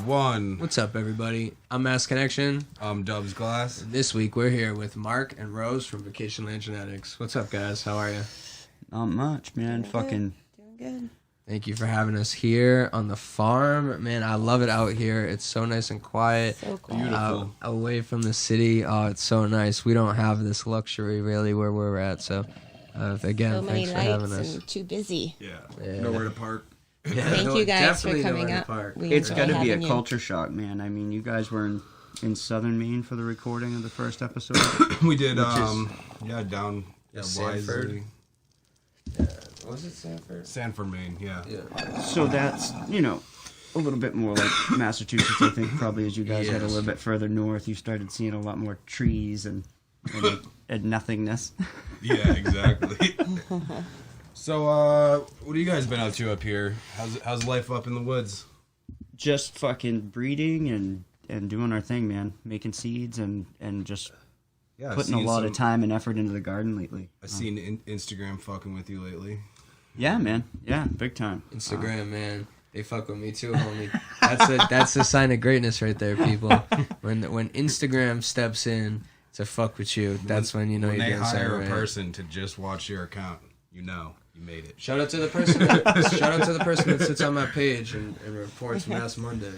1. What's up, everybody? I'm Mass Connection. I'm Dubz Glass. And this week we're here with Mark and Rose from Vacationland Genetics. What's up, guys? How are you? Not much, man. Doing good. Thank you for having us here on the farm. Man, I love it out here. It's so nice and quiet. So quiet. Beautiful. Away from the city. Oh, it's so nice. We don't have this luxury, really, where we're at. So, again, So many thanks for having lights us. and too busy. Yeah. Nowhere to park. Yeah, Thank you guys for definitely coming nowhere to up. park. It's got to be a having you. culture shock, man. I mean, you guys were in southern Maine for the recording of the first episode. We did, down Sanford. Wisely. Was it Sanford? Sanford, Maine, yeah. So that's, a little bit more like Massachusetts, I think, probably as you guys got a little bit further north, you started seeing a lot more trees and nothingness. Yeah, exactly. So, what have you guys been up to up here? How's life up in the woods? Just fucking breeding and doing our thing, man. Making seeds and just putting a lot of time and effort into the garden lately. I've seen Instagram fucking with you lately. Yeah, man. Yeah, big time. Instagram, man. They fuck with me too, homie. That's a sign of greatness right there, people. When Instagram steps in to fuck with you, that's when you know you're doing something right. When they hire a person to just watch your account, you made it. Shout out to the person that sits on my page and reports Mass Monday.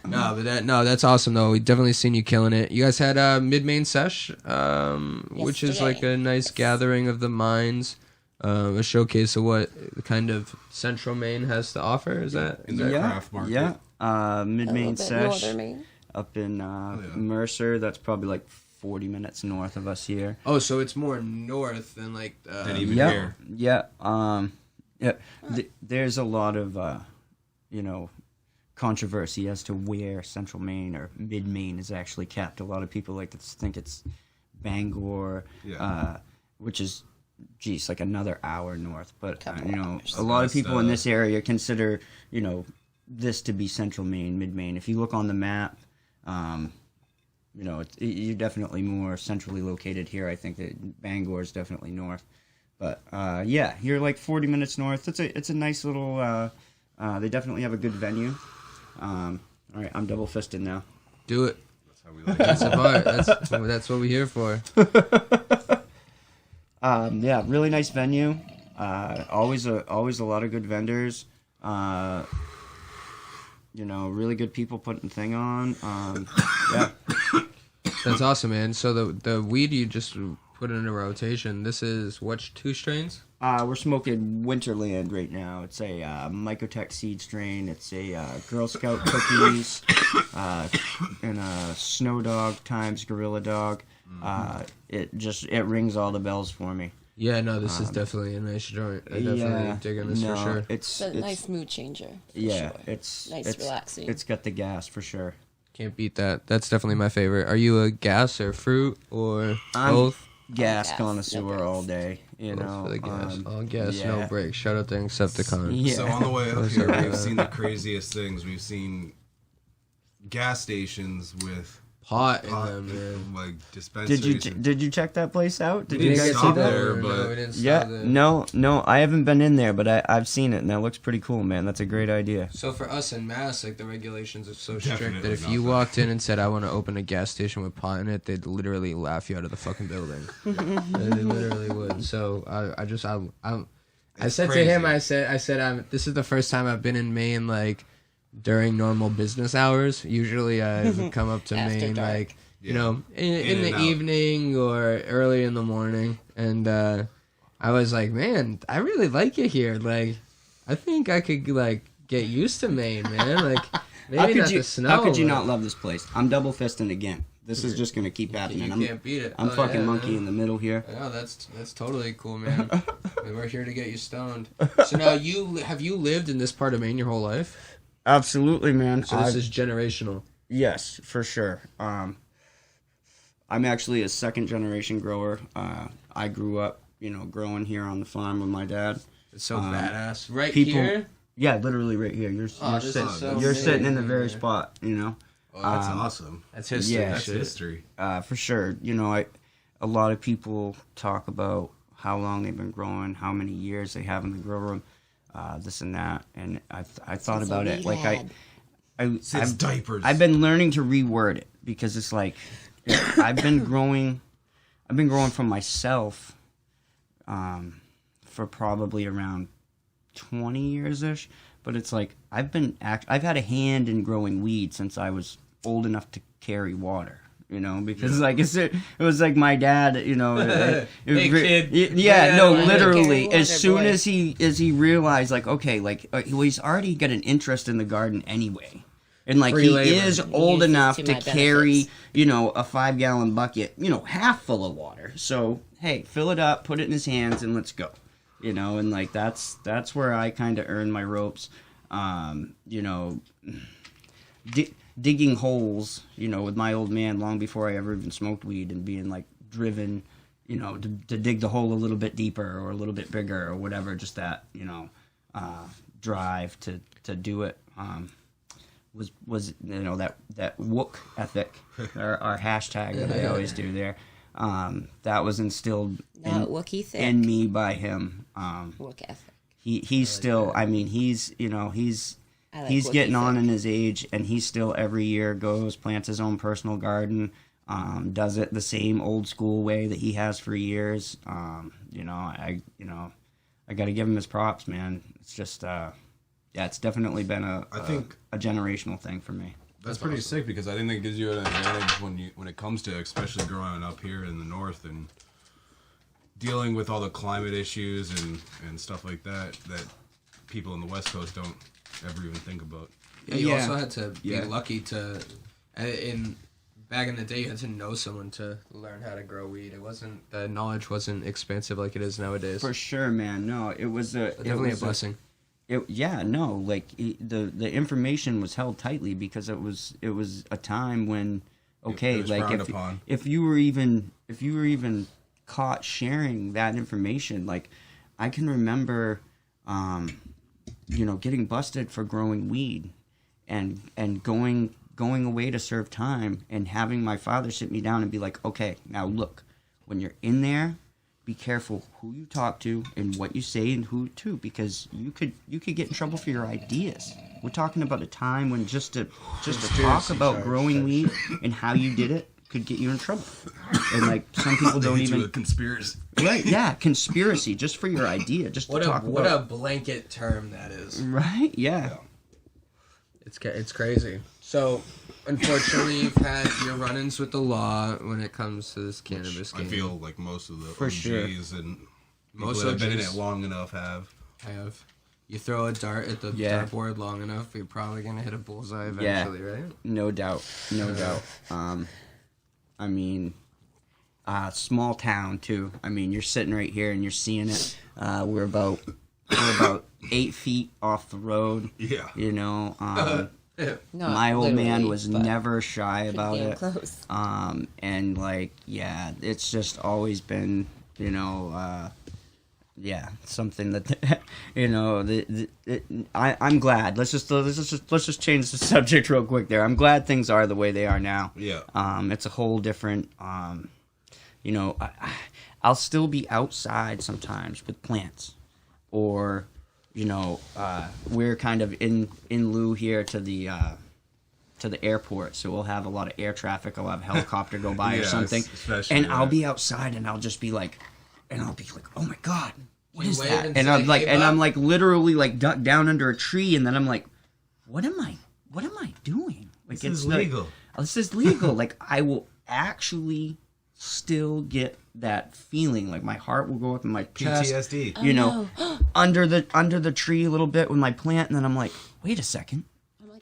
That's awesome though. We definitely seen you killing it. You guys had a Mid-Maine Sesh, which is like a nice gathering of the minds, a showcase of what kind of Central Maine has to offer. Is that in the craft market? Yeah, Mid-Maine Sesh Maine. up in Mercer. That's probably like 40 minutes north of us here. Oh, so it's more north than like than even here. Yeah. There's a lot of controversy as to where Central Maine or Mid Maine is actually kept. A lot of people like to think it's Bangor, which is like another hour north. But a lot of people in this area consider this to be Central Maine, Mid Maine. If you look on the map, you're definitely more centrally located here. I think that Bangor is definitely north, but you're like 40 minutes north. It's a nice little. They definitely have a good venue. All right, I'm double fisted now. Do it. That's how we like That's the part. That's what we're here for. Really nice venue. Always a lot of good vendors. Really good people putting the thing on. That's awesome, man. So the weed you just put in a rotation, this is what, 2 strains? We're smoking Winterland right now. It's a Mycotech seed strain. It's a Girl Scout cookies and a Snow Dog times Gorilla Dog. It rings all the bells for me. Yeah, no, this is definitely a nice joint. I definitely digging this for sure. It's a nice mood changer. Yeah, sure. it's relaxing. It's got the gas for sure. Can't beat that. That's definitely my favorite. Are you a gas or fruit or both? Gas connoisseur all day. For the gas. All gas, no brakes. Shout out to Insepticon. Yeah. So on the way up here, we've seen the craziest things. We've seen gas stations with pot in them, man. Like dispensaries. Did you check that place out? Did We you didn't guys see stop that? there, No, but we didn't stop Yeah, there. no, I haven't been in there, but I've seen it, and that looks pretty cool, man. That's a great idea. So for us in Mass, like the regulations are so strict Definitely that if not you that. walked in and said, I want to open a gas station with pot in it, they'd literally laugh you out of the fucking building. They literally would. So I said crazy. to him, I said, this is the first time I've been in Maine, like, during normal business hours. Usually I come up to After Maine, dark. like, Yeah. in the and out. evening or early in the morning. And I was like, man, I really like it here. Like, I think I could, like, get used to Maine, man. Like, maybe not the snow. How could you but not love this place? I'm double fisting again. This is just gonna keep happening. You can't beat it. I'm fucking yeah, monkey man. in the middle here. No, that's totally cool, man. We're here to get you stoned. So now, have you lived in this part of Maine your whole life? Absolutely, man. So this is generational. Yes, for sure. I'm actually a second generation grower. I grew up, growing here on the farm with my dad. It's so badass. Right people- here? Yeah, literally right here. You're this is so you're sitting in the amazing, very man. spot, Oh, that's awesome. That's history. Yeah. That's shit. history. For sure. A lot of people talk about how long they've been growing, how many years they have in the grow room, this and that. And I thought Since about we it. Like had. Since diapers. I've been learning to reword it because it's like I've been growing from myself for probably around 20 years ish, but it's like I've had a hand in growing weed since I was old enough to carry water. You know, because like it was like my dad, you know, Hey, kid. yeah, no, Yeah, literally. okay, As soon boy. as he realized, like, okay, like he's already got an interest in the garden anyway, and like Free he labor. is He old uses enough to to my carry, benefits. you know, a 5-gallon bucket, you know, half full of water. So hey, fill it up, put it in his hands, and let's go. You know, and like that's where I kind of earn my ropes. You know. Digging holes, you know, with my old man long before I ever even smoked weed, and being like driven, you know, to dig the hole a little bit deeper or a little bit bigger or whatever. Just that, you know, drive to do it was you know that wook ethic, our hashtag that I always do there. That was instilled Not Wookiee thick. in me by him. Wook ethic. He's still. I mean, he's you know I like he's Wookiee getting on thick. in his age, and he still every year goes, plants his own personal garden, does it the same old school way that he has for years. You know, I got to give him his props, man. It's just, it's definitely been I think a generational thing for me. that's pretty sick because I think that gives you an advantage when it comes to, especially growing up here in the north and dealing with all the climate issues and stuff like that people in the West Coast don't ever even think about. Yeah, you Yeah. also had to be Yeah. lucky to, back in the day, you had to know someone to learn how to grow weed. The knowledge wasn't expansive like it is nowadays. For sure, man. No, it was Definitely a blessing. The information was held tightly because it was a time when okay, It was like frowned upon. if you were even caught sharing that information, like I can remember you know, getting busted for growing weed and going away to serve time and having my father sit me down and be like, okay, now look, when you're in there, be careful who you talk to and what you say and who to, because you could get in trouble for your ideas. We're talking about a time when just to talk about charge, growing weed and how you did it could get you in trouble. And like some people don't They hit you even with conspiracy. right, yeah, conspiracy just for your idea, just to talk What about a blanket term that is. right, yeah. It's crazy. So, unfortunately, you've had your run-ins with the law when it comes to this cannabis I game. feel like most of the For OGs sure. and Most people that have been in OGs. it long enough have. You throw a dart at the Yeah. dartboard long enough, you're probably gonna hit a bullseye eventually, right? No doubt, no doubt. I mean, small town too. I mean, you're sitting right here and you're seeing it. We're about 8 feet off the road. Yeah. You know, Not my old man literally, was but never shy about damn it. close. And like, yeah, it's just always been, you know, something that, you know, I'm glad. Let's just change the subject real quick there. I'm glad things are the way they are now. Yeah. It's a whole different, you know, I'll still be outside sometimes with plants, or, you know, we're kind of in lieu here to the airport, so we'll have a lot of air traffic. I'll have a helicopter go by or Yeah, something, especially and I'll that. be outside and I'll just be like, oh my god, what You is wave that? and And say, I'm like, "Hey, and I'm Bob." like literally like ducked down under a tree, and then I'm like, what am I doing? Like This is like, legal. this is legal. Like I will actually still get that feeling. Like my heart will go up in my chest. PTSD. You know, under the tree a little bit with my plant, and then I'm like, wait a second.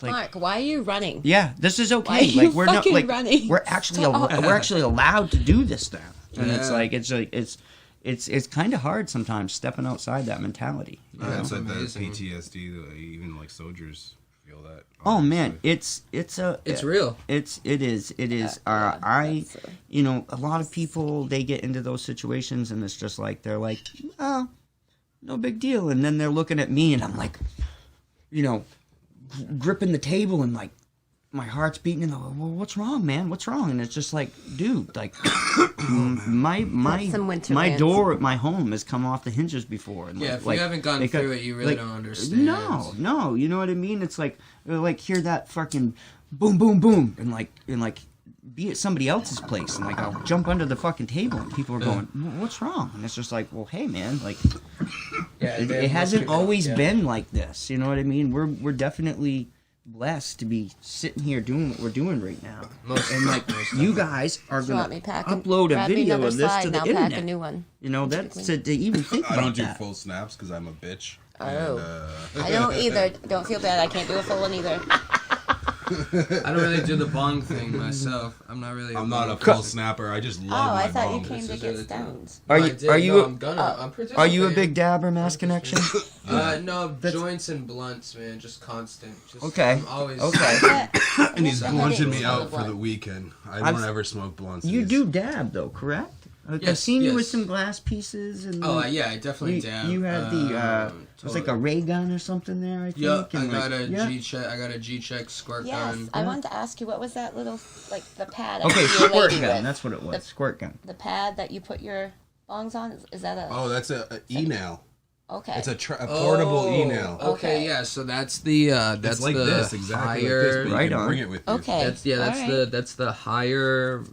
Like, Mark, why are you running? yeah, this is okay. Why are you like we're not fucking like running? we're actually Stop. we're actually allowed to do this now. And it's Yeah. like it's kind of hard sometimes stepping outside that mentality. you know? That's like that amazing. PTSD. That even like soldiers feel that. Oh man, obviously. it's real. It is. that's You know, a lot of people, they get into those situations and it's just like they're like, oh, no big deal, and then they're looking at me and I'm like, you know, gripping the table and like, my heart's beating, and well, what's wrong, man? What's wrong? And it's just like, dude, like my door at my home has come off the hinges before. And yeah, if like, you haven't gone through it, you really don't understand. No, you know what I mean? It's like hear that fucking boom, boom, boom, and be at somebody else's place, and like I'll jump under the fucking table, and people are going, "What's wrong?" And it's just like, well, hey, man, like, it hasn't always been like this. You know what I mean? We're definitely blessed to be sitting here doing what we're doing right now. And like, you guys are gonna upload a video of this to the internet. Pack a new one. You know, that's to even think about that. I don't do full snaps because I'm a bitch. Oh, and, I don't either. Don't feel bad. I can't do a full one either. I don't really do the bong thing myself. I'm not a full snapper. I just love my I thought bong. you came to get stoned. Are you a big dabber, Mass Connection? No, joints and blunts, man, just constant. Okay. I'm always And he's blunting me out for the weekend. I don't ever smoke blunts. You do dab though, correct? I've seen you with some glass pieces and. Yeah, I definitely dab. You had the it was like a ray gun or something there, I think. Yeah, I got a G-check squirt gun. Yes, I wanted to ask you, what was that little, like, the pad? Okay, squirt gun. That's what it was. Squirt gun. The pad that you put your bongs on, is that a? Oh, that's a e-nail. Okay. It's a portable e-nail. Okay, yeah. So that's the it's like the this, exactly higher. like this, but right you can on. bring it with you. Okay. That's the higher.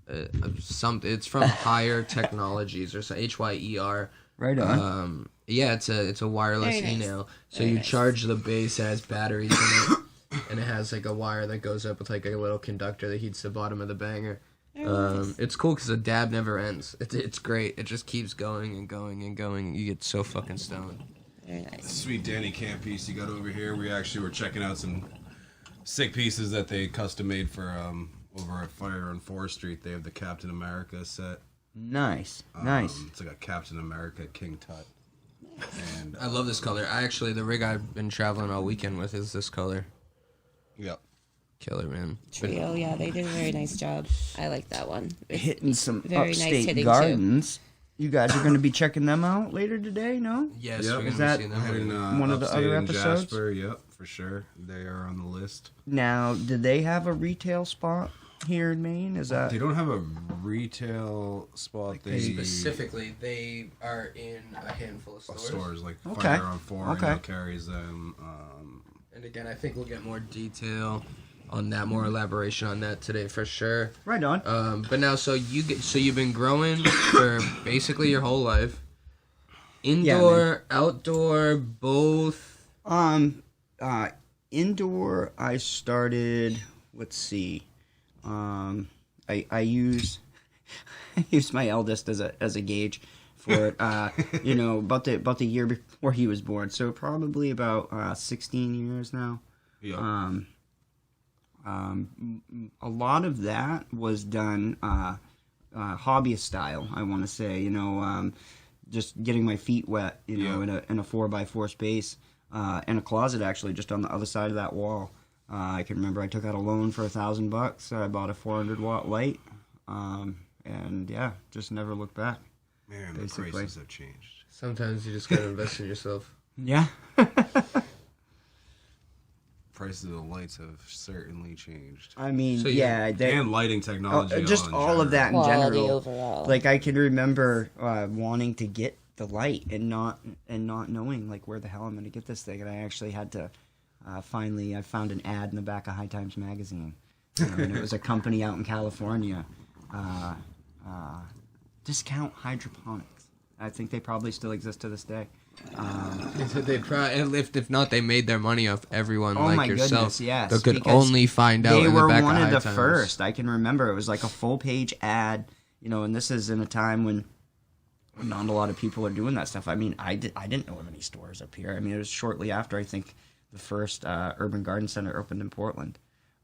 It's from Higher Technologies or so HYER. Right on. Yeah, it's a wireless e-nail. So you charge the base, it has batteries in it, and it has like a wire that goes up with like a little conductor that heats the bottom of the banger. It's cool because the dab never ends. It's great. It just keeps going and going and going. You get so fucking stoned. Very nice. Sweet Danny Camp piece you got over here. We actually were checking out some sick pieces that they custom made for over at Fire on 4th Street. They have the Captain America set. Nice. It's like a Captain America King Tut. And I love this color. The rig I've been traveling all weekend with is this color. Yep. Killer, man. Trio, yeah, they did a very nice job. I like that one. Hitting some very nice upstate hitting, gardens. You guys are going to be checking them out later today, no? Yes, Yep. we're going Is to that be seeing them. in, one of the upstate other in episodes? Jasper, yep, for sure. They are on the list. Now, do they have a retail spot here in Maine? Is that... They don't have a retail spot. Specifically, they are in a handful of stores. Like Okay. Fire on 4 Okay. and carries them. And again, I think we'll get more detail on that, more elaboration on that today for sure. Right on. But now, so you've been growing for basically your whole life. Indoor, outdoor, both. Indoor, I started. Let's see. I use my eldest as a gauge for it. About the year before he was born, so probably about 16 years now. Yeah. A lot of that was done hobbyist style. I want to say, just getting my feet wet, in a 4x4 space, and a closet actually just on the other side of that wall. I can remember I took out a loan for $1,000. I bought a 400-watt light, and just never looked back. Man, basically. the prices have changed. Sometimes you just gotta invest in yourself. Yeah. Prices of the lights have certainly changed. I mean, So and lighting technology. just all of that in Quality general. overall. Like I can remember wanting to get the light and not knowing like where the hell I'm going to get this thing, and I actually had to. Finally, I found an ad in the back of High Times magazine, and it was a company out in California, Discount Hydroponics. I think they probably still exist to this day. They probably, if not, they made their money off everyone like yourself. Goodness, yes, that could because only find out. They in were the back one of of the High Times. first. I can remember it was like a full page ad, and this is in a time when not a lot of people are doing that stuff. I mean, I didn't know of any stores up here. I mean, it was shortly after I think the first urban garden center opened in Portland.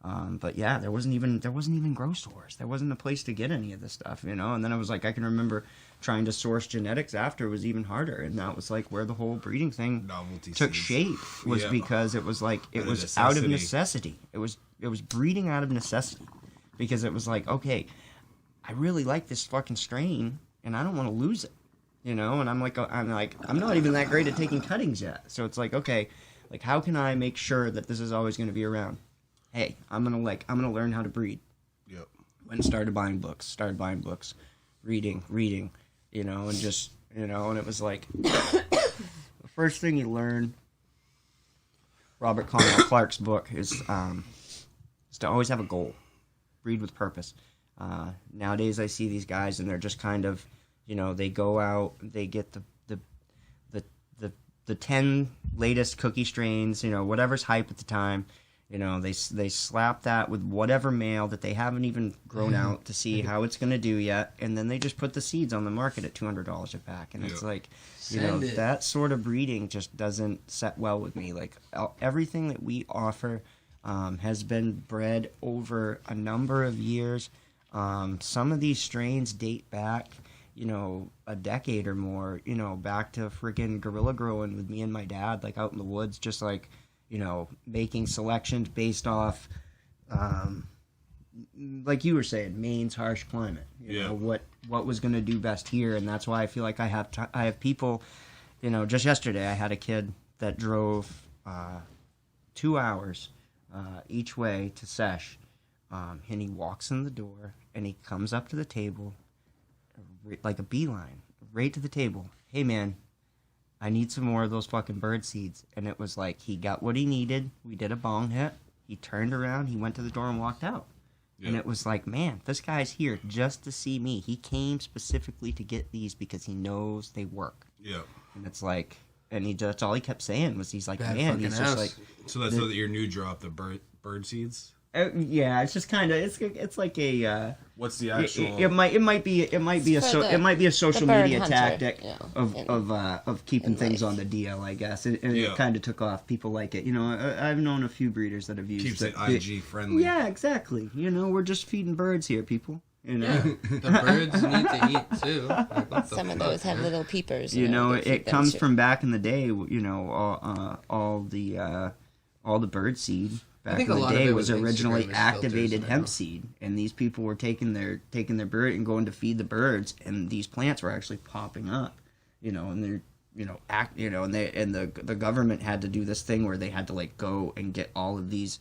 But yeah, there wasn't even grow stores. There wasn't a place to get any of this stuff, And then it was like I can remember trying to source genetics after was even harder, and that was like where the whole breeding thing took shape was because it was like it was out of necessity. It was breeding out of necessity because it was like, okay, I really like this fucking strain and I don't want to lose it, And I'm not even that great at taking cuttings yet. So it's like, okay, like how can I make sure that this is always going to be around? hey, I'm gonna learn how to breed. Yep. Went and started buying books, reading, you know, and just, you know, and it was like the first thing you learn. Robert Connell Clark's book is to always have a goal, breed with purpose. Nowadays, I see these guys and they're just kind of, you know, they go out, they get the 10 latest cookie strains, you know, whatever's hype at the time. You know, they slap that with whatever male that they haven't even grown out to see how it's going to do yet, and then they just put the seeds on the market at $200 a pack, and it's like, you know, that sort of breeding just doesn't set well with me. Like everything that we offer has been bred over a number of years. Some of these strains date back, you know, a decade or more. You know, back to freaking guerrilla growing with me and my dad, like out in the woods, just like, you know, making selections based off, like you were saying, Maine's harsh climate. You know, what was going to do best here, and that's why I feel like I have people. You know, just yesterday I had a kid that drove 2 hours each way to Sesh, and he walks in the door and he comes up to the table like a beeline, right to the table. Hey man, I need some more of those fucking bird seeds. And it was like, he got what he needed. We did a bong hit. He turned around, he went to the door and walked out. Yep. And it was like, man, this guy's here just to see me. He came specifically to get these because he knows they work. Yeah. And it's like, and that's all he kept saying was, he's like, Bad man, he's just like. So that's so that your new drop, the bird seeds? Yeah, it's just kind of it's like a. What's the actual? It might be a social media hunter, tactic yeah, of keeping things on the DL, I guess, and it kind of took off. People like it, you know. I've known a few breeders that have used Keeps it. IG friendly. Yeah, exactly. You know, we're just feeding birds here, people. You know, the birds need to eat too. Like, what the Some of fuck, those have man? little peepers. you know, they feed it them comes too. from back in the day. You know, all the bird seed. Back think in a the lot of day it was was originally Instagrammers' activated filters now. hemp seed, and these people were taking their bird and going to feed the birds, and these plants were actually popping up, you know, and they're, you know, the government had to do this thing where they had to like go and get all of these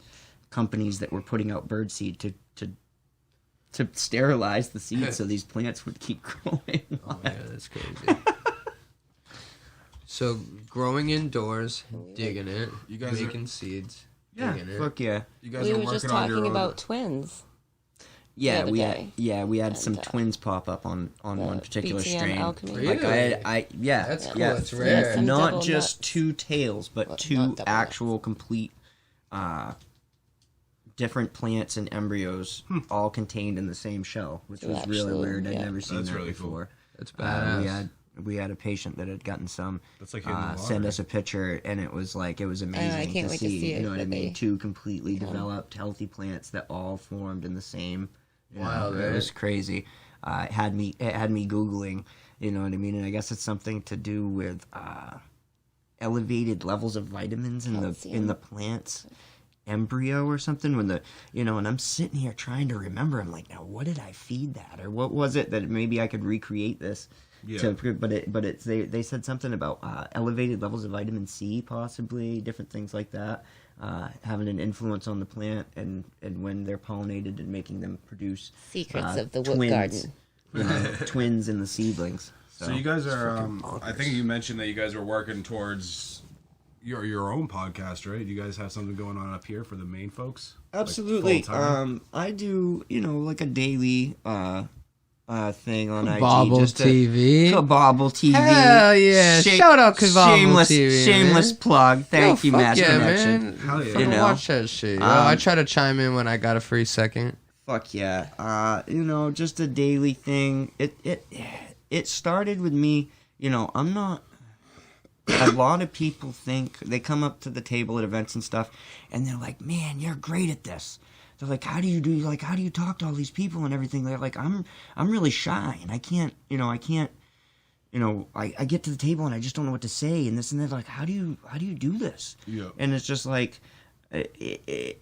companies that were putting out bird seed to sterilize the seed so these plants would keep growing. Oh yeah, that's crazy. So growing indoors, digging it. You guys are- making seeds. Yeah, digging it. fuck yeah. You guys We are were just working on your talking own. about twins. Yeah, other day. we had some And, twins pop up on one particular BTM strain. alchemy. Like yeah, That's cool. yeah. That's Yeah, rare. some Not double just nuts. two tails, but Well, two not double actual complete different plants and embryos all contained in the same shell, which So was really actually, weird. I'd yeah. never seen That's that really cool. before. That's badass. We had a patient that had gotten some. That's like hitting the send lottery. us a picture, and it was amazing can't to wait to see. see it, You know what I but mean? they- Two completely developed, healthy plants that all formed in the same. You Wow, know, it right? was crazy. It had me googling. You know what I mean? And I guess it's something to do with elevated levels of vitamins in Calcium. the plant's embryo or something. When and I'm sitting here trying to remember. I'm like, now what did I feed that, or what was it that maybe I could recreate this? Yeah. They said something about elevated levels of vitamin C, possibly different things like that, having an influence on the plant and when they're pollinated and making them produce Secrets of the wood twins, garden. you know, twins in the seedlings. So you guys are. I think you mentioned that you guys were working towards your own podcast, right? You guys have something going on up here for the Maine folks. Absolutely. Like full-time? I do, like a daily thing on IG. Kabobble just to- TV. Kabobble TV. Hell yeah. Shout out Kabobble TV, Shameless man. plug. Thank you, fuck Matt yeah, Connection. man. Hell yeah. Fucking You know? watch that shit. Yo, I try to chime in when I got a free second. Fuck yeah. Just a daily thing. It started with me, I'm not. A lot of people think, they come up to the table at events and stuff, and they're like, man, you're great at this. They're like, how do you talk to all these people and everything? They're like, I'm really shy, and I get to the table and I just don't know what to say, and this and that. Like, how do you do this? Yeah. And it's just like, it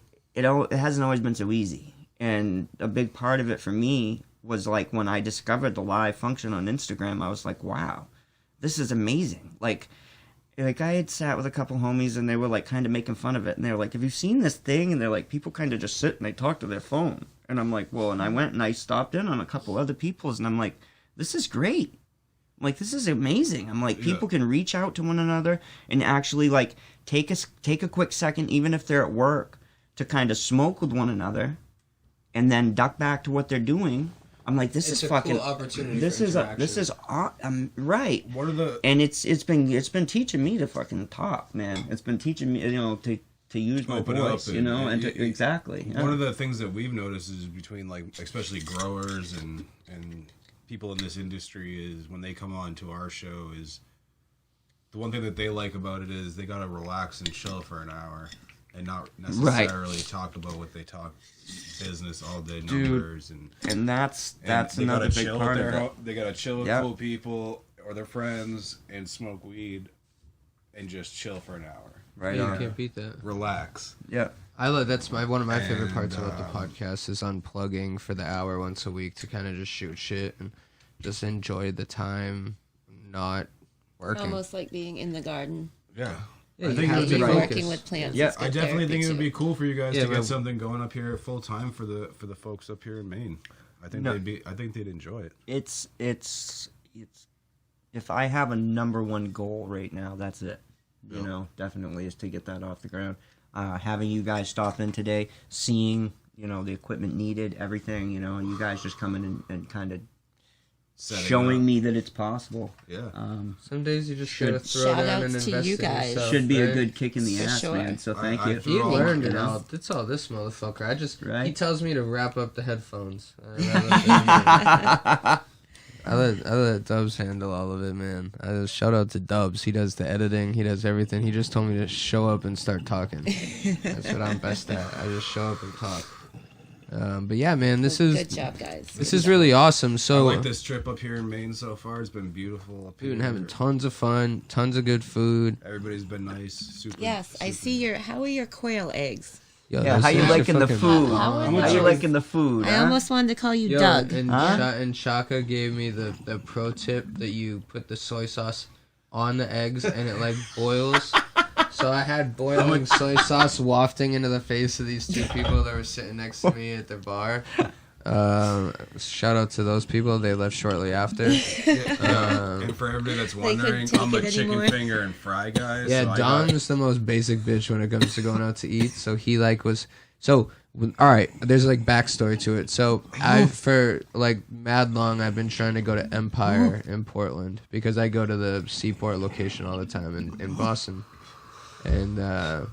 hasn't always been so easy. And a big part of it for me was like when I discovered the live function on Instagram, I was like, wow, this is amazing. Like, like I had sat with a couple homies and they were like kind of making fun of it, and they were like, "Have you seen this thing?" And they're like, "People kind of just sit and they talk to their phone." And I'm like, "Well," and I went and I stopped in on a couple other people's, and I'm like, "This is great. I'm like, this is amazing." I'm like, people can reach out to one another and actually like take a quick second, even if they're at work, to kind of smoke with one another, and then duck back to what they're doing. I'm like, this is fucking cool opportunity. this is right. What are the And it's been teaching me to fucking talk, man. It's been teaching me, to use my Open voice, up and to, exactly. Yeah. One of the things that we've noticed is between like especially growers and people in this industry is when they come on to our show is the one thing that they like about it is they gotta relax and chill for an hour and not necessarily talk about what they talk business all day, numbers and that's another big part of it. They gotta chill with cool people or their friends and smoke weed and just chill for an hour. Right, you can't beat that. Relax. Yeah. That's one of my favorite parts about the podcast is unplugging for the hour once a week to kind of just shoot shit and just enjoy the time, not working. Almost like being in the garden. Yeah. Yeah, I think it would be working with plants. Yeah, I definitely think it would be cool for you guys Yeah, to get something going up here full time for the folks up here in Maine. I think they'd enjoy it. It's if I have a number one goal right now, that's it. You know, definitely is to get that off the ground. Having you guys stop in today, seeing, the equipment needed, everything, and you guys just coming and kind of showing me that it's possible. Yeah. Some days you just gotta throw down and invest in yourself. Should be a good kick in the ass, man. So thank you. He learned it all. It's all this motherfucker. He tells me to wrap up the headphones. I let Dubz handle all of it, man. Shout out to Dubz. He does the editing. He does everything. He just told me to show up and start talking. That's what I'm best at. I just show up and talk. But yeah, man, this is good job, guys. This is really awesome. So I like this trip up here in Maine so far. It's been beautiful. Up here. Dude, having tons of fun, tons of good food. Everybody's been nice. Super. Yes, I see how are your quail eggs? Yo, how you liking the food? How you liking the food? I almost wanted to call you Doug. And Shaka gave me the pro tip that you put the soy sauce on the eggs and it like boils. So I had boiling soy sauce wafting into the face of these two people that were sitting next to me at the bar. Shout out to those people. They left shortly after. And for everybody that's wondering, I'm a chicken finger and fry guy. Yeah, so Dom's the most basic bitch when it comes to going out to eat. So he all right, there's like backstory to it. So for like mad long, I've been trying to go to Empire in Portland because I go to the Seaport location all the time in Boston. And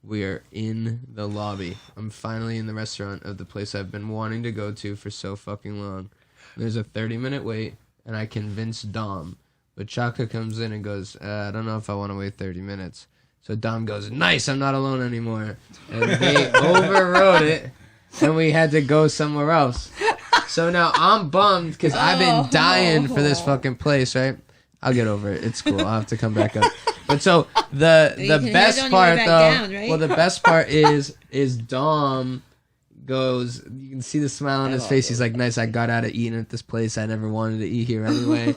we are in the lobby. I'm finally in the restaurant of the place I've been wanting to go to for so fucking long. There's a 30-minute wait, and I convinced Dom. But Chaka comes in and goes, I don't know if I want to wait 30 minutes. So Dom goes, nice, I'm not alone anymore. And they overrode it, and we had to go somewhere else. So now I'm bummed because I've been dying for this fucking place, right? I'll get over it. It's cool. I'll have to come back up. But so the best part though, down, right? Well, the best part is Dom goes. You can see the smile on his face. He's like, "Nice, I got out of eating at this place. I never wanted to eat here anyway."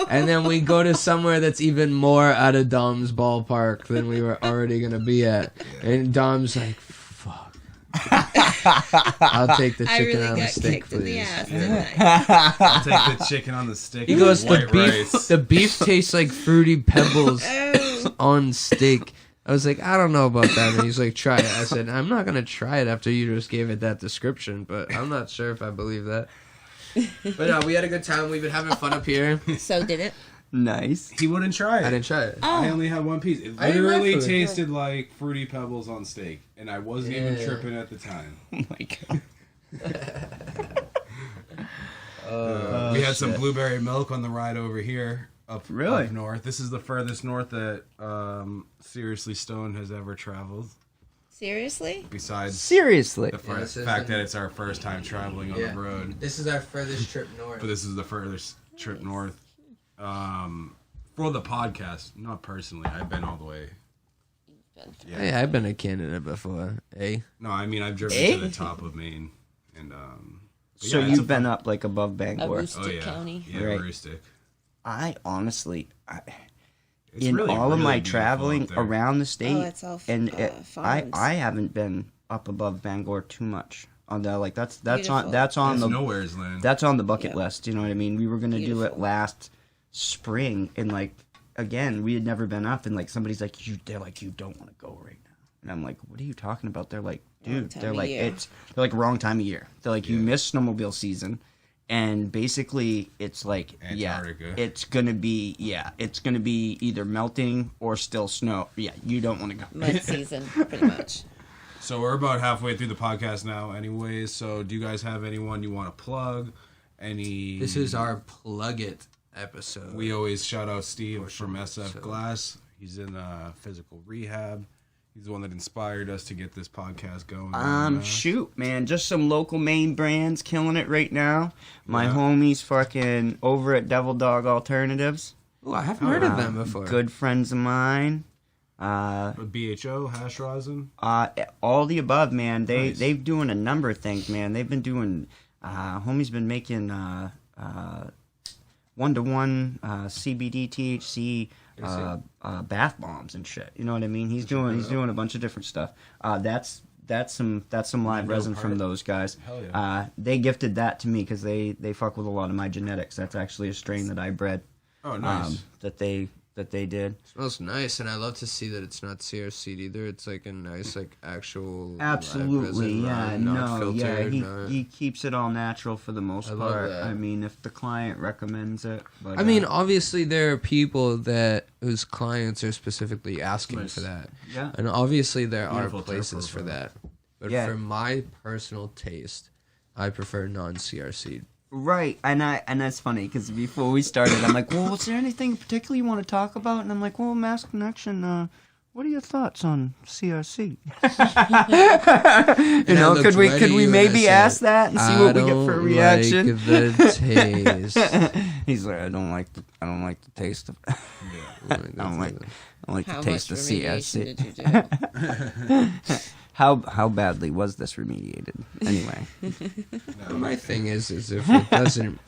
And then we go to somewhere that's even more out of Dom's ballpark than we were already gonna be at. And Dom's like, "Fuck." I'll take the chicken on the stick, please. I'll take the chicken on the stick. He goes, the beef tastes like Fruity Pebbles on steak. I was like, I don't know about that. And he's like, try it. I said, I'm not going to try it after you just gave it that description, but I'm not sure if I believe that. But no, we had a good time. We've been having fun up here. So did it? Nice. He wouldn't try it. I didn't try it. Oh. I only had one piece. It literally tasted like Fruity Pebbles on steak, and I wasn't even tripping at the time. Oh my god. We had some blueberry milk on the ride over here up north. This is the furthest north that Seriously Stone has ever traveled. Seriously? Besides the fact that it's our first time traveling on the road. This is our furthest trip north. But this is the furthest trip north. For the podcast, not personally. I've been all the way. Yeah, I've been to Canada before. No, I mean I've driven to the top of Maine, and so you've been up like above Bangor. Aroostook County. Yeah, Aroostook. I honestly, It's in really, all of really my beautiful traveling up there. around the state, it's all and farms. I haven't been up above Bangor too much. On the like that's Beautiful. on That's the nowhere's land. that's on the bucket Yeah. list. You know what I mean? We were gonna do it Beautiful. last spring, and like again, we had never been up, and like somebody's like, they're like, you don't want to go right now, and I'm like, what are you talking about? They're like, Wrong dude, time they're of like, year. they're like wrong time of year. They're like, you Yeah. missed snowmobile season, and basically it's like, Antarctica. it's gonna be either melting or still snow. Yeah, you don't want to go. Mud season, pretty much. So we're about halfway through the podcast now anyways. So do you guys have anyone you want to plug? Any... This is our plug it episode. We always shout out Steve from SF So- Glass. He's in physical rehab. He's the one that inspired us to get this podcast going. Shoot, man, just some local Maine brands killing it right now. My Yeah. homies fucking over at Devil Dog Alternatives. Ooh, I haven't heard of them before. Good friends of mine. BHO, hash rosin. All the above, man. Nice. They've doing a number of things, man. They've been doing. Homie's been making 1-to-1 CBD THC bath bombs and shit. You know what I mean? He's doing a bunch of different stuff. That's some live resin from those guys. Hell yeah. They gifted that to me because they fuck with a lot of my genetics. That's actually a strain that I bred. Oh, nice. That they did. Smells nice, and I love to see that it's not CRC either. It's like a nice, like actual. live Absolutely, resin, yeah, not no, yeah. filtered, He keeps it all natural for the most I love part. that. I mean, if the client recommends it, but I mean, obviously there are people whose clients are specifically asking Nice. for that, yeah, and obviously there Beautiful are places for profile. that. But Yeah. for my personal taste, I prefer non-CRC. right. And that's funny because before we started, I'm like, well, is there anything particular you want to talk about? And I'm like, well, Mass Connection. What are your thoughts on CRC? And I looked could we right at you and maybe I ask said, that and see what we get for a reaction? Like the taste. He's like, I don't like the taste of. I don't like How the taste much of remediation CRC. did you do? How badly was this remediated? Anyway, My thing is if it doesn't,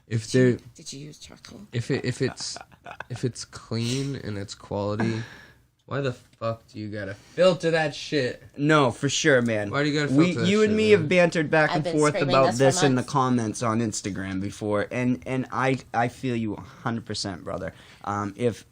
if there, Did you use charcoal? if it's clean and it's quality, why the fuck do you gotta filter that shit? no, for sure, man. Why do you gotta filter that You and shit, me man? have bantered back I've and been forth screaming about this for this in the months. comments on Instagram before, and I feel you 100%, brother. If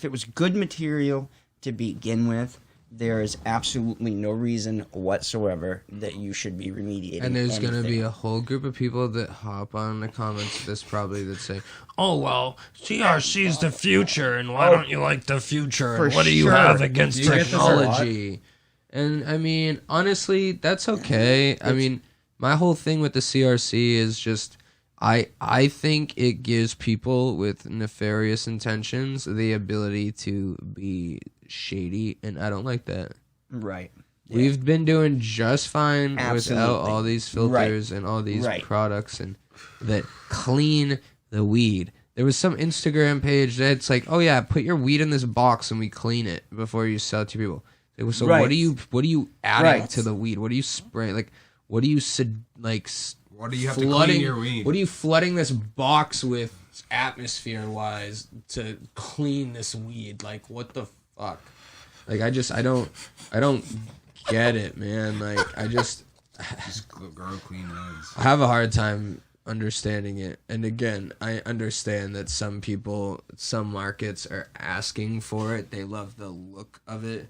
it was good material to begin with, there is absolutely no reason whatsoever that you should be remediating. And there's gonna be anything. a whole group of people that hop on the comments this probably that say, "Oh well, CRC's the future, and why don't you like the future? For And what do you sure. have against Do you get this a lot? technology?" And I mean, honestly, that's okay. I mean, my whole thing with the CRC is just I think it gives people with nefarious intentions the ability to be shady, and I don't like that. right. We've been doing just fine without Absolutely. all these filters and all these Right. products and that clean the weed. There was some Instagram page that's like, "Oh yeah, put your weed in this box and we clean it before you sell it to people." So Right. what are you adding Right. to the weed? What are you spraying? Like what are you What do you have to clean your weed? What are you flooding this box with atmosphere wise to clean this weed? Like what the fuck? Like I don't get it, man. Like Just grow clean nugs. I have a hard time understanding it. And again, I understand that some people, some markets are asking for it. They love the look of it.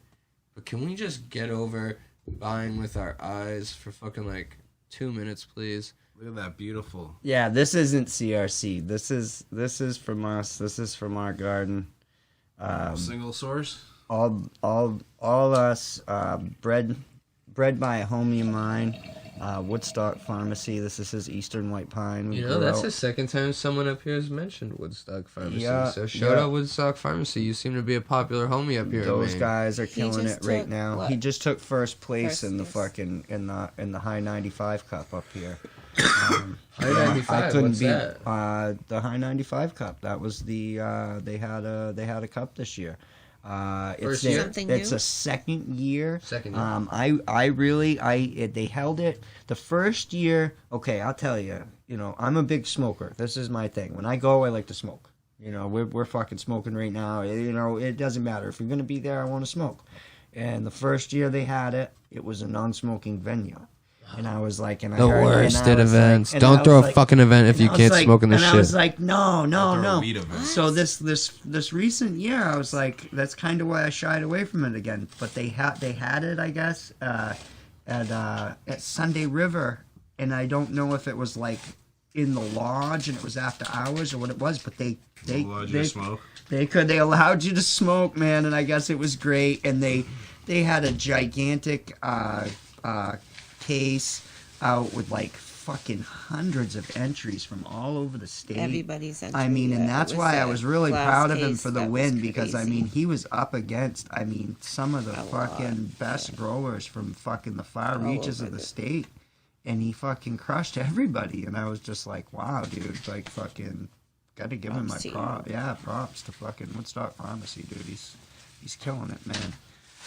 But can we just get over buying with our eyes for fucking like 2 minutes, please? Look at that beautiful. Yeah, this isn't CRC. This is from us. This is from our garden. Single source. All us. Bred by a homie of mine. Woodstock Pharmacy. This is his Eastern White Pine. We You know, grew that's out- the second time someone up here has mentioned Woodstock Pharmacy. Yeah, So shout yeah. out Woodstock Pharmacy. You seem to be a popular homie up here. Those man. guys are killing just it right took now. what? He just took first place First, in the yes. fucking in the high 95 cup up here. High 95, I couldn't what's beat that? the high 95 cup. That was the they had a cup this year. First It's year? Something it's new? a second year. Second year. They held it the first year. Okay, I'll tell you. You know, I'm a big smoker. This is my thing. When I go, I like to smoke. You know, we're fucking smoking right now. You know, it doesn't matter. If you're going to be there, I want to smoke. And the first year they had it, it was a non-smoking venue. And I was like, and I The heard, worst and I at was events. like, Don't throw a fucking event if you can't smoke in this shit. shit. And I was like, no. Throw a weed event. So this recent year, I was like, that's kind of why I shied away from it again. But they had it, I guess, at Sunday River, and I don't know if it was like in the lodge and it was after hours or what it was, but they allowed you to smoke? They allowed you to smoke, man, and I guess it was great. And they had a gigantic case out with like fucking hundreds of entries from all over the state. Everybody's entry. I mean, and that's why I was really glass proud of him case for the that win was because I crazy. mean he was up against some of the A fucking lot, best growers from fucking the far All reaches over of the the- state, and he fucking crushed everybody. And I was just like, wow, dude, like fucking got to give him my Props to you. props. Yeah, props to fucking Woodstock Pharmacy, dude. He's killing it, man.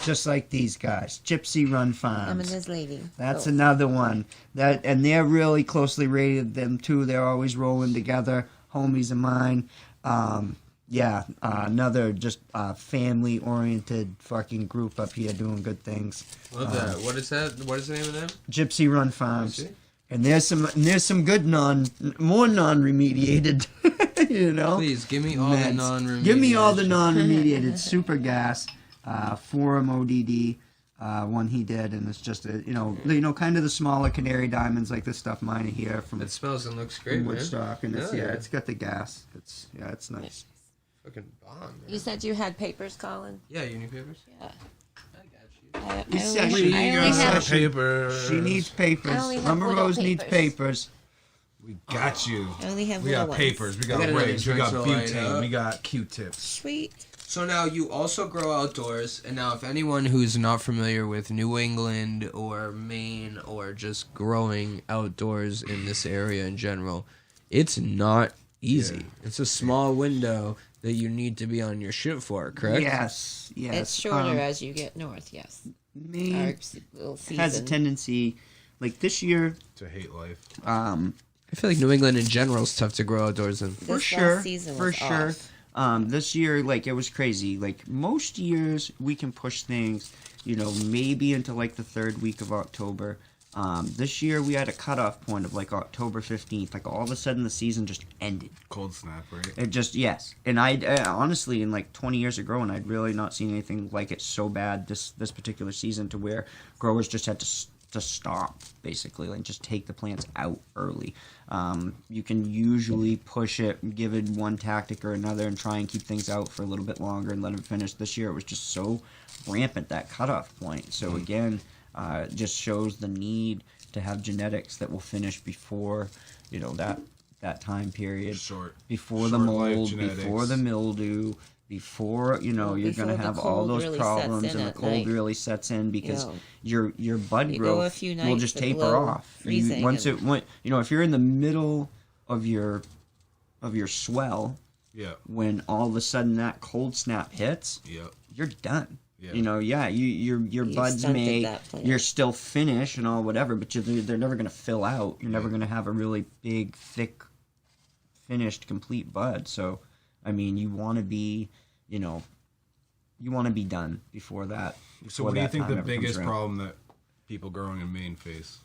Just like these guys, Gypsy Run Farms. I'm in this lady. That's Oh. another one. And they're really closely rated, them too. They're always rolling together. Homies of mine. Another just family-oriented fucking group up here doing good things. Love that. What is that? What is the name of them? Gypsy Run Farms. see. And there's some good more non-remediated, you know. Please give me all the meds. non-remediated. Give me all the non-remediated super gas. Forum ODD, one he did, and it's just kind of the smaller canary diamonds like this stuff mine are here from It smells and looks great, man. Woodstock, and it's Hell yeah. it's got the gas. It's nice. Fucking bomb, man. You said you had papers, Colin? Yeah, you need papers? Yeah. I got you. You said she I needs only have papers. She needs papers. I only have Mama little Rose needs papers. papers. We got you. I only have We little got ones. papers. We got got another rigs. We got drink to light butane. up. We got Q-tips. Sweet. So now you also grow outdoors, and now if anyone who's not familiar with New England or Maine or just growing outdoors in this area in general, it's not easy. Yeah. It's a small window that you need to be on your shit for, correct? Yes. It's shorter as you get north, yes. Maine Our little season. has a tendency, like this year, To hate life. I feel like New England in general is tough to grow outdoors in. for This sure. last season For was sure. off. This year, like, it was crazy. Like, most years, we can push things, maybe into, like, the third week of October. This year, we had a cutoff point of, like, October 15th. Like, all of a sudden, the season just ended. Cold snap, right? It just, yes. And I honestly, in, like, 20 years of growing, I'd really not seen anything like it so bad this particular season to where growers just had to stop, basically, like just take the plants out early. You can usually push it, give it one tactic or another, and try and keep things out for a little bit longer and let them finish. This year, it was just so rampant, that cutoff point. So again, it just shows the need to have genetics that will finish before, that time period, before the Short-lived mold, genetics. before the mildew, before you're Well, going before to the have all cold those really problems sets in and the at cold night. really sets in because Yeah. your bud You go a growth few will nights just with taper below off. freezing Once and- it went, if you're in the middle of your swell, Yeah. when all of a sudden that cold snap hits, Yep. you're done. Yeah. Your buds stunted may, that plant. you're still finished and all whatever, but they're never going to fill out. You're never going to have a really big, thick, finished, complete bud. So, I mean, you want to be, done before that. So before what do you that think time the ever comes biggest around. problem that people growing in Maine face?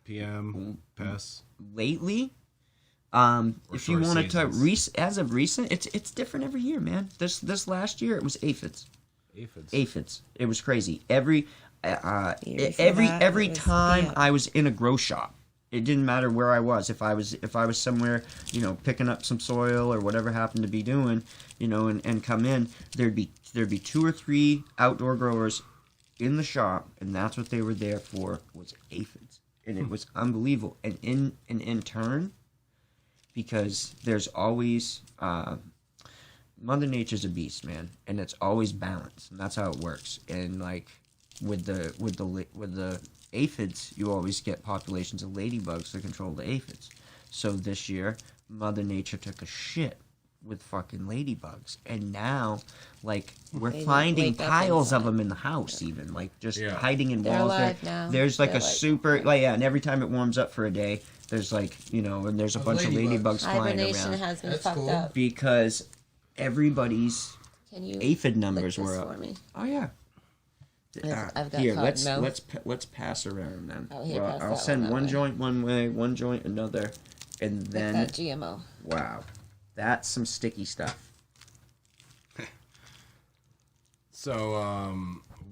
PM, pests? Lately, Or if you short wanted to, seasons? as of recent, it's different every year, man. This last year it was aphids. Aphids. It was crazy. Every before that, every it was- time yeah. I was in a grow shop, it didn't matter where I was. If I was somewhere, picking up some soil or whatever happened to be doing, and come in, there'd be 2 or 3 outdoor growers in the shop, and that's what they were there for, was aphids, and it was unbelievable. And in turn, because there's always Mother Nature's a beast, man, and it's always balanced, and that's how it works. And like with the aphids, you always get populations of ladybugs to control the aphids. So this year, Mother Nature took a shit with fucking ladybugs, and now like we're They finding wake up piles of inside. them in the house, even like just Yeah. hiding in They're walls. alive now. There's like They're a like- super and every time it warms up for a day, there's like and there's a bunch of ladybugs. ladybugs flying Hibernation around has been That's fucked cool. up. because everybody's Can you aphid numbers lick were this up. for me? Oh yeah. I've got Here, cotton let's pass around then. Oh, here, Well, pass I'll that send one that one way. joint one way, one joint another, and Lick then that GMO. wow, that's some sticky stuff. So,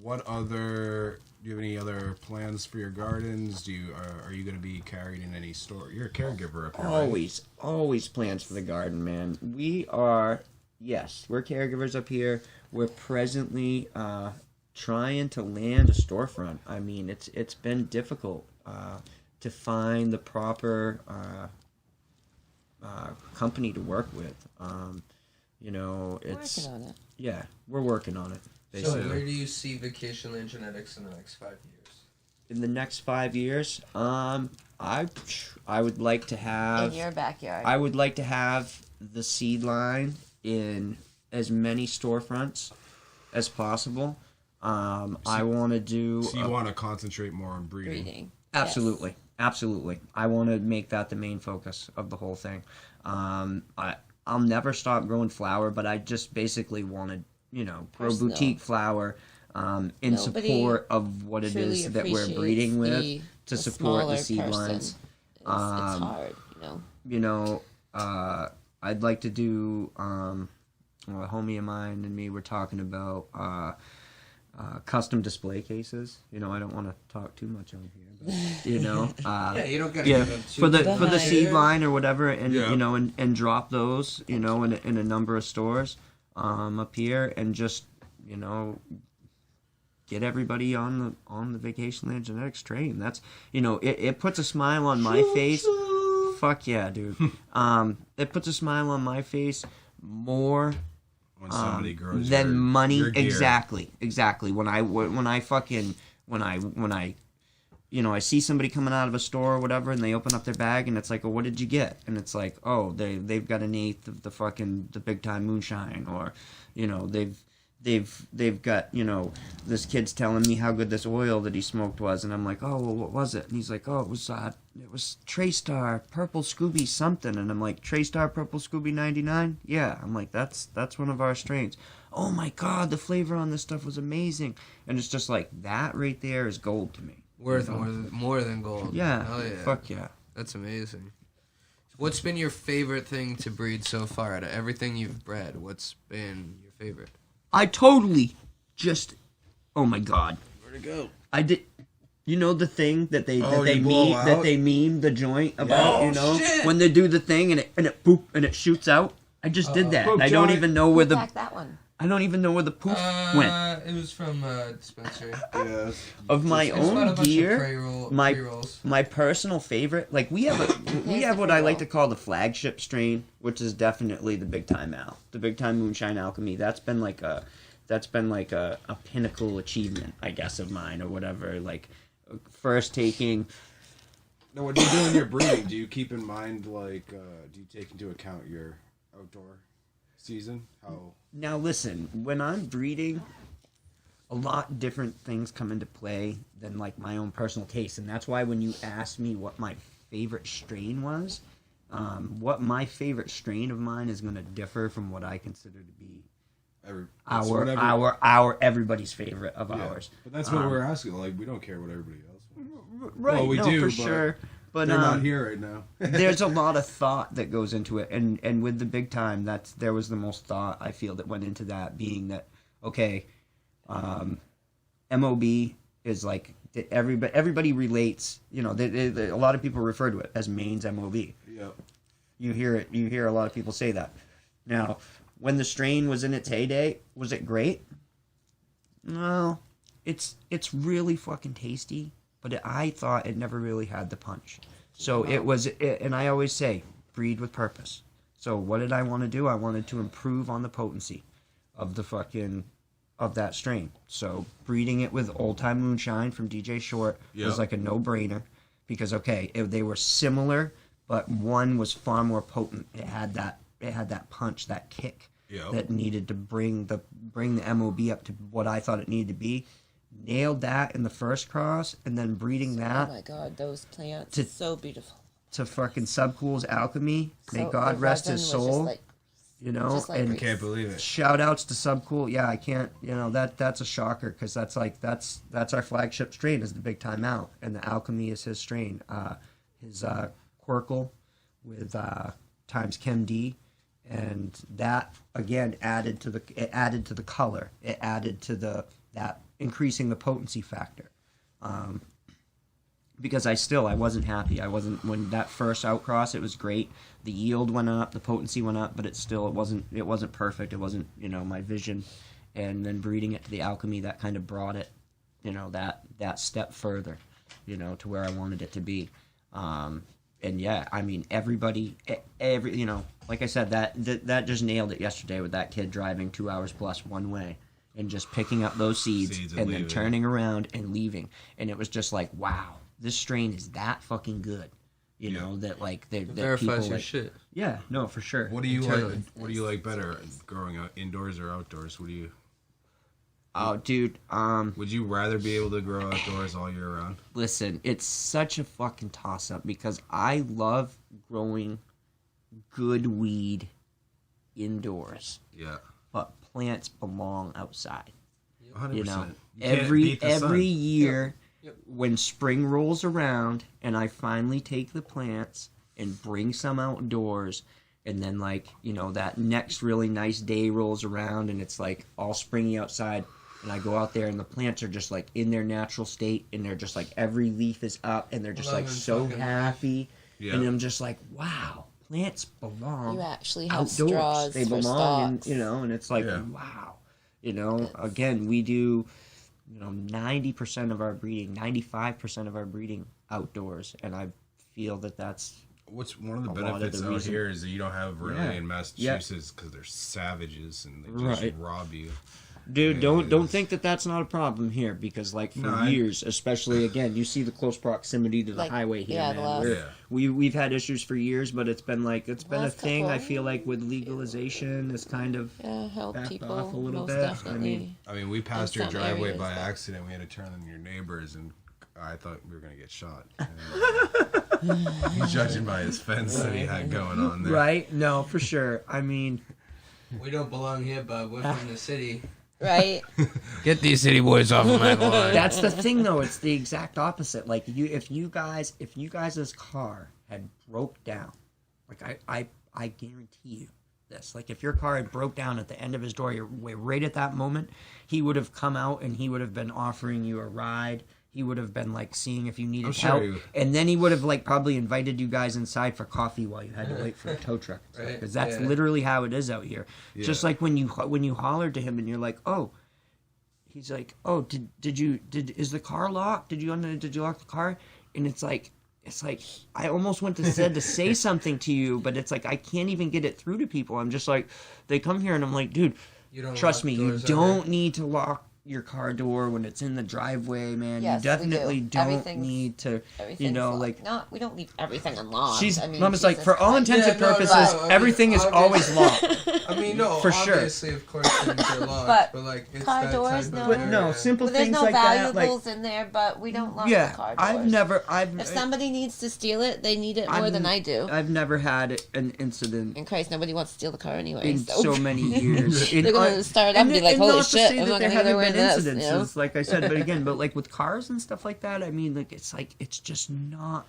what other? Do you have any other plans for your gardens? Are you going to be carried in any store? You're a caregiver up here, right? Always plans for the garden, man. We're caregivers up here. We're presently trying to land a storefront. I mean, it's been difficult to find the proper company to work with. It's Working on it. yeah, we're working on it. So Basically. where do you see Vacationland Genetics in the next 5 years? In the next 5 years, I would like to have In your backyard. I would like to have the seed line in as many storefronts as possible. I want to do. So you want to concentrate more on breeding. Breeding. Absolutely, absolutely. I want to make that the main focus of the whole thing. I'll never stop growing flower, but I just basically want to, grow Personal. boutique flower in Nobody support of what it truly is that we're appreciates probably with the to support the smaller seed person. lines. It's hard, I'd like to do. A homie of mine and me were talking about custom display cases. I don't want to talk too much on here, but you don't gotta give them for the seed line or whatever, and and drop those in a number of stores up here, and just get everybody on the Vacationland Genetics train. That's it puts a smile on my face. Fuck yeah, dude. It puts a smile on my face more When somebody grows than money. your gear. Exactly. When I I see somebody coming out of a store or whatever, and they open up their bag, and it's like, oh, what did you get? And it's like, oh, they've got an eighth of the big time moonshine, or they've got this kid's telling me how good this oil that he smoked was, and I'm like, oh, well, what was it? And he's like, oh, it was Traystar Purple Scooby something, and I'm like, Traystar Purple Scooby 99? Yeah, I'm like, that's one of our strains. Oh my god, the flavor on this stuff was amazing, and it's just like that right there is gold to me. Worth more than gold. Yeah, Hell yeah. fuck yeah. That's amazing. What's been your favorite thing to breed so far? Out of everything you've bred, what's been your favorite? I totally just, oh my god. Where'd it go? I did. The thing that they blow out? that they meme the joint about, shit. when they do the thing and it boop and it shoots out. I just did that. Poop I don't joint. even know where Back that one. I don't even know where the poof went. It was from dispensary. Yeah. Of my It's about a own bunch of gear, pre-rolls. my personal favorite, like we have what I like to call the flagship strain, which is definitely the Big Time Al, the Big Time Moonshine Alchemy. That's been like a pinnacle achievement, I guess, of mine or whatever. Like first taking. Now, when you're doing your breeding, do you keep in mind do you take into account your outdoor season? How? Now listen, when I'm breeding, a lot different things come into play than like my own personal taste, and that's why when you asked me what my favorite strain was, what my favorite strain of mine is going to differ from what I consider to be everybody's favorite of ours. But that's what we're asking. Like, we don't care what everybody else wants. Right? Well, we no, do, for but sure. But they're not here right now. there's a lot of thought that goes into it, and with the Big Time, there was the most thought I feel that went into that, being that okay, MOB is like everybody relates. A lot of people refer to it as Maine's MOB. Yep. You hear a lot of people say that. Now, when the strain was in its heyday, was it great? No, it's really fucking tasty. But I thought it never really had the punch. So and I always say, breed with purpose. So what did I want to do? I wanted to improve on the potency of that strain. So breeding it with Old Time Moonshine from DJ Short was like a no-brainer. Because, they were similar, but one was far more potent. It had that punch, that kick that needed to bring the MOB up to what I thought it needed to be. Nailed that in the first cross, and then breeding that. Oh my god, those plants, so beautiful. To fucking Subcool's Alchemy. May So God the rest resin his was soul. just, like, You know, Just like and I can't believe it. shout outs to Subcool. Yeah, I can't. You know, that's a shocker because that's our flagship strain is the Big Time Out, and the Alchemy is his strain. His Quirkle with times Chem D, and that again added to the color. It added to that increasing the potency factor. Because I wasn't happy. I wasn't when that first outcross. It was great. The yield went up, the potency went up, but it wasn't perfect. It wasn't my vision. And then breeding it to the Alchemy, that kind of brought it, that step further, to where I wanted it to be. And yeah, I mean everybody, like I said, that just nailed it yesterday with that kid driving 2 hours plus one way. And just picking up those seeds and then turning around and leaving. And it was just like, wow, this strain is that fucking good. That like that verifies people your shit. Yeah, no, for sure. What do you like? What do you like better, growing up indoors or outdoors? What do you? Oh, dude. Would you rather be able to grow outdoors all year round? Listen, it's such a fucking toss up because I love growing good weed indoors. Yeah. But plants belong outside. 100%. Every year when spring rolls around and I finally take the plants and bring some outdoors, and then that next really nice day rolls around and it's like all springy outside, and I go out there and the plants are just like in their natural state and they're just like every leaf is up and they're just like so happy. Yeah. And I'm just like, wow. Plants belong. You actually have outdoors. straws. They for belong, stalks. and it's like, wow. Again, we do, 90% of our breeding, 95% of our breeding outdoors, and I feel that's what's one of the benefits out here is that you don't have really in Massachusetts because they're savages and they just rob you. Dude, don't think that's not a problem here because for years, especially again, you see the close proximity to the highway here, man. We've had issues for years, but it's been a thing. I feel like with legalization, it's kind of help people off a little bit. Definitely. I mean, we passed your driveway by accident. We had to turn on your neighbors, and I thought we were gonna get shot. Judging by his fence that he had going on there, right? No, for sure. I mean, we don't belong here, but we're from the city. Right. Get these city boys off of my lawn. That's the thing, though. It's the exact opposite. Like if you guys' car had broke down, I guarantee you this. Like if your car had broke down at the end of his door, right at that moment, he would have come out and he would have been offering you a ride. He would have been seeing if you needed help, and then he would have probably invited you guys inside for coffee while you had to wait for a tow truck. Because that's literally how it is out here. Yeah. Just like when you hollered to him and you're like, oh, he's like, oh, is the car locked? Did you lock the car? And it's like I almost went to say something to you, but it's like I can't even get it through to people. I'm just like, they come here and I'm like, dude, trust me, you don't need to lock your car door when it's in the driveway, man. Yes, you definitely don't need to, we don't leave everything unlocked. Mama's like, for all intents and purposes, everything is always locked. I mean, no, for sure. Obviously, of course, things are locked, but it's car that doors, no. But no, simple things like that. There's no valuables in there, but we don't lock the car doors. If somebody needs to steal it, they need it more than I do. I've never had an incident. In Christ, nobody wants to steal the car anyway. In so many years. They're gonna start up and be like, holy shit, I'm not gonna wear this. Incidences, like I said, but with cars and stuff like that, I mean, it's just not.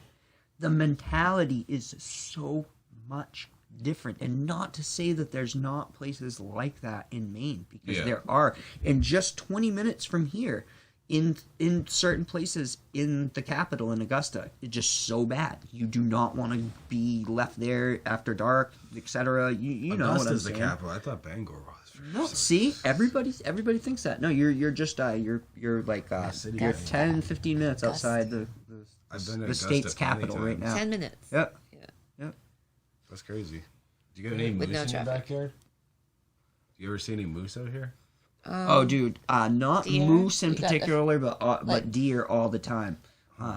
The mentality is so much different, and not to say that there's not places like that in Maine, because there are. And just 20 minutes from here, in certain places in the capital in Augusta, it's just so bad. You do not want to be left there after dark, etc. You know what I'm saying? The capital. I thought Bangor was. No, see, everybody thinks that. No, you're just you're 10, 15 minutes outside the state's capital right now. 10 minutes. Yep. That's crazy. Do you get any moose in your backyard? Do you ever see any moose out here? Oh, dude, not deer? Moose in particular, but deer all the time.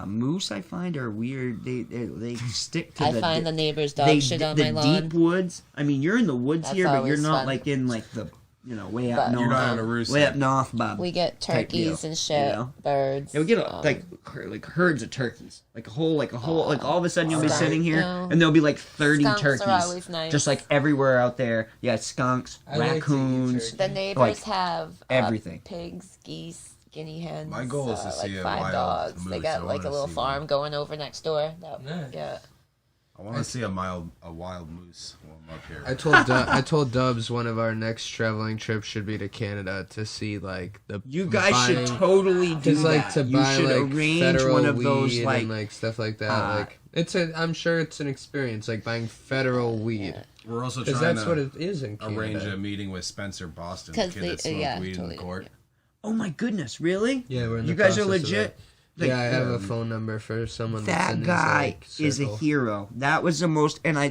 Moose, I find, are weird. They stick to I find the neighbor's dog shit on my lawn. The deep woods. I mean, you're in the woods here, but you're not in the way up north. You're not on a roost. Way up north, Bob. We get turkeys and shit, birds. Yeah, we get like herds of turkeys, like all of a sudden you'll be sitting here and there'll be like 30 skunks turkeys, are always nice. just like everywhere out there. Yeah, skunks, raccoons. The neighbors have everything: pigs, geese, guinea hens. My goal is to see a 5 wild dogs. moose. They got like a little farm going over next door. Yeah. I want to see a wild moose while I'm up here. I told Dubz one of our next traveling trips should be to Canada to see like the. You guys should totally do that. Like to buy you should like arrange federal one of weed those and like stuff like that. I'm sure it's an experience like buying federal weed. We're also because trying that's to what it is in Canada. Arrange a meeting with Spencer Boston, the kid that smoked weed in the court. Oh my goodness, really? Yeah, we're in you guys are legit. Like, I have a phone number for someone. That guy is a hero. That was the most, and I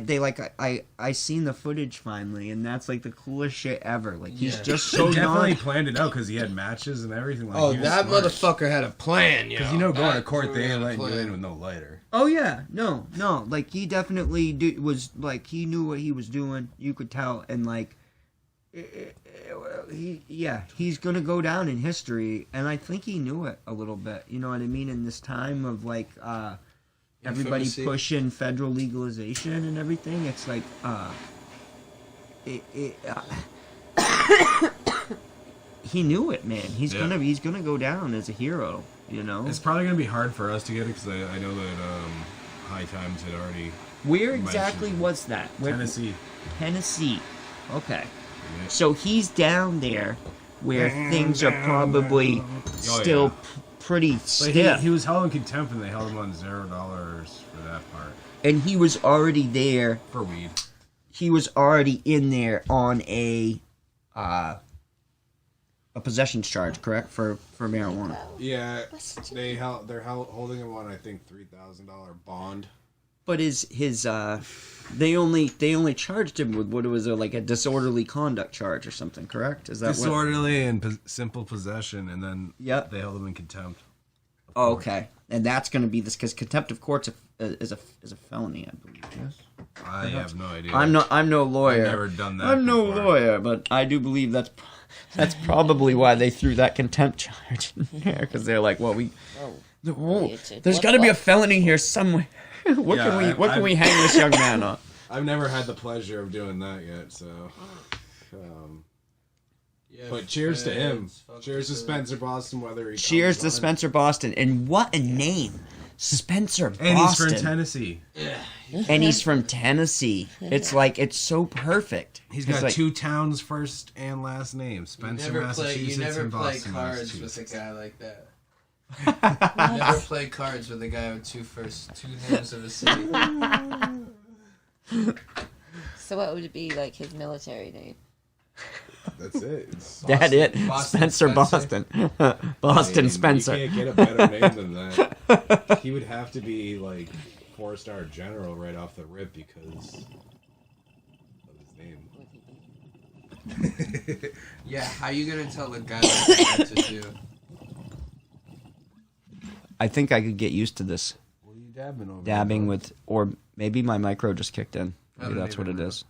seen the footage finally, and that's like the coolest shit ever. Like he's just so he definitely planned it out because he had matches and everything. Like, that motherfucker had a plan, because going to court they ain't letting you in with no lighter. Oh yeah, no, like he definitely was like he knew what he was doing. You could tell, and like. He's gonna go down in history, and I think he knew it a little bit. You know what I mean? In this time of like everybody pushing federal legalization and everything, it's like he knew it, man. He's gonna go down as a hero. You know, it's probably gonna be hard for us to get it because I know that High Times had already. Where exactly was that? Tennessee. Okay. So he's down there where things are probably still pretty stiff. He was held in contempt and they held him on $0 for that part. And he was already there. For weed. He was already in there on a possession charge, correct? For marijuana. Yeah, they're holding him on, I think, $3,000 bond. But they only charged him with what was like a disorderly conduct charge or something, correct? Is that disorderly and simple possession, and then they held him in contempt. Oh, okay, and that's going to be this because contempt of court is a felony, I believe. Yes. I have no idea. I'm no lawyer. I've never done that. I'm no lawyer, but I do believe that's probably why they threw that contempt charge in there because they're like, well, there's got to be a felony here somewhere. What can we hang this young man on? I've never had the pleasure of doing that yet, so. But cheers to him. Cheers to Spencer Boston. Cheers to Spencer Boston, and what a name, Spencer Boston. And he's from Tennessee. And he's from Tennessee. It's like it's so perfect. He's got like, 2 towns, first and last name: Spencer, Massachusetts, and Boston, cards Massachusetts. With a guy like that. Never play cards with a guy with two names of a city. So what would it be like his military name? That's it. Spencer Boston. Boston Spencer. You can't get a better name than that. He would have to be like 4-star general right off the rip because of his name. Yeah, how you gonna tell the guy what to do? I think I could get used to this. What are you dabbing over? Dabbing with, or maybe my micro just kicked in. Maybe that's what it is.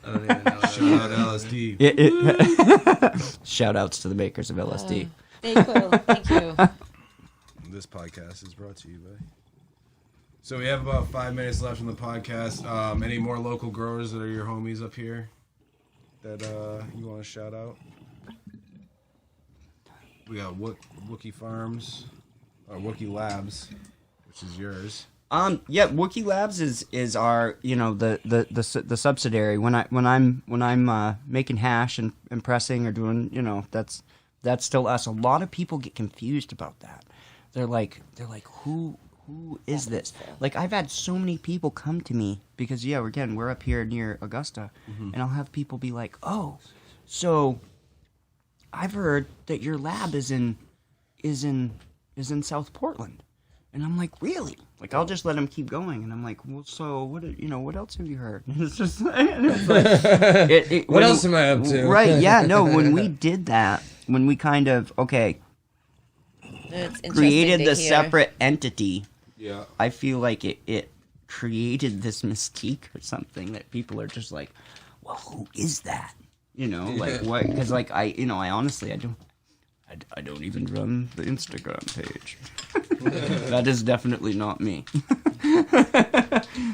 I don't even know. Shout out LSD. Shout outs to the makers of LSD. Thank you. This podcast is brought to you by. So we have about 5 minutes left in the podcast. Any more local growers that are your homies up here that you want to shout out? We got Wookie Farms. Or Wookie Labs, which is yours. Wookie Labs is our the subsidiary. When I'm making hash and pressing or doing that's still us. A lot of people get confused about that. They're like who is this? Like I've had so many people come to me because we're up here near Augusta, and I'll have people be like, oh, so I've heard that your lab is in South Portland. And I'm like, really? Like, I'll just let him keep going. And I'm like, well, so what else have you heard? It's just what else am I up to? Right, yeah, no, when we did that, when we kind of, created the separate entity, I feel like it created this mystique or something that people are just like, well, who is that? You know, like what? Because like I honestly I don't even run the Instagram page. That is definitely not me.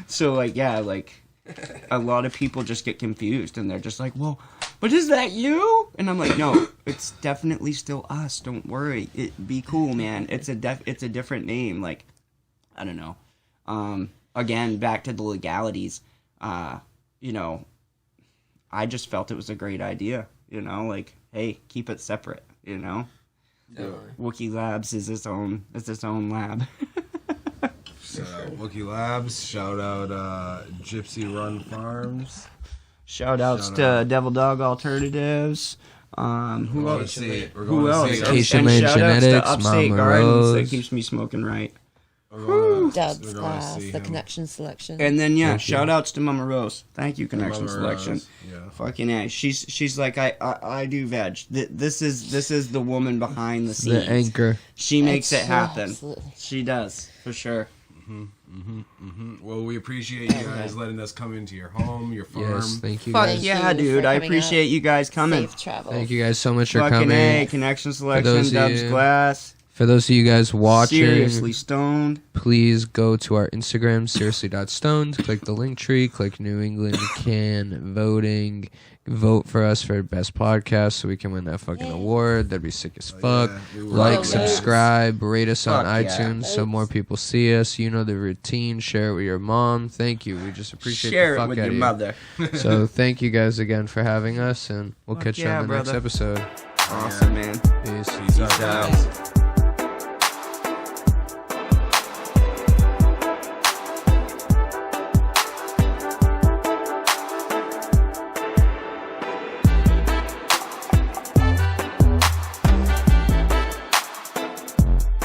So like yeah, like a lot of people just get confused and they're just like, well, but is that you? And I'm like, no, it's definitely still us. Don't worry. Be cool, man. It's a different name. Like, I don't know. Again, back to the legalities. You know, I just felt it was a great idea. You know, like, hey, keep it separate. You know, Wookiee Labs is its own lab. Shout out Wookiee Labs. Shout out Gypsy Run Farms. Shout outs to Devil Dog Alternatives. Who else? Who else? Vacationland Genetics, Upstate Mama Gardens Rose. that keeps me smoking right. Dubz class, the Connection Selection. And then shout outs to Mama Rose. Thank you, Connection Selection. Yeah. Fucking A. She's like I do veg. This is the woman behind the scenes. The anchor. She makes it happen. Absolutely. She does for sure. Well, we appreciate you guys letting us come into your home, your farm. Yes, thank you Fuck guys. yeah, dude. I appreciate you guys coming. Safe travel. Thank you guys so much for Fucking coming. A. Connection Selection, those of Dubz you- Glass. For those of you guys watching, Seriously stoned. please go to our Instagram, seriously.stoned. Click the link tree. Click New England Can Voting. Vote for us for best podcast so we can win that fucking award. That'd be sick as fuck. Yeah, Like, Vote. subscribe, rate us on Fuck yeah. iTunes so more people see us. You know the routine. Share it with your mom. Thank you. We just appreciate Share the it fuck with out your of you. mother. So thank you guys again for having us, and we'll Fuck catch you yeah, on the next brother. episode. Awesome, man. Peace. Peace out, guys.